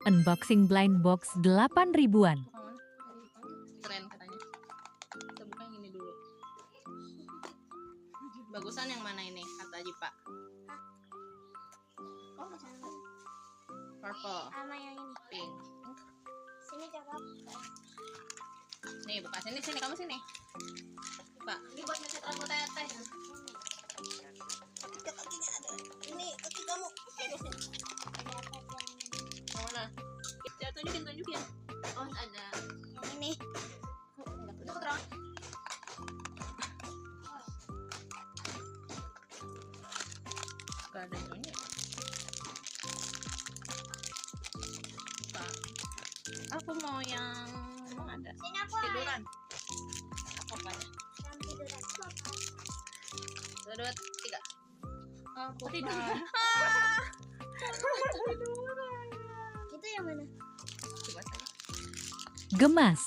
Unboxing Blindbox 8 ribuan. Keren katanya. Kita buka yang ini dulu. Bagusan yang mana ini kata Jipa? Oh, purple. Sama yang ini. Pink. Sini cakep. Nih buka sini kamu sini. Pak, ini buat ngecat rambut teteh. Kakinya ada. Ini kaki kamu. Yang mana? Ya tunjukin. Oh ada. Yang ini. Itu terang. Gak ada itunya. Pak, aku mau yang ada. Sini aku. Tiduran. Aku apanya? Yang tiduran. Satu, dua, tiga. Aku tiduran. Tiduran. Itu yang mana? Coba tanya. Gemas.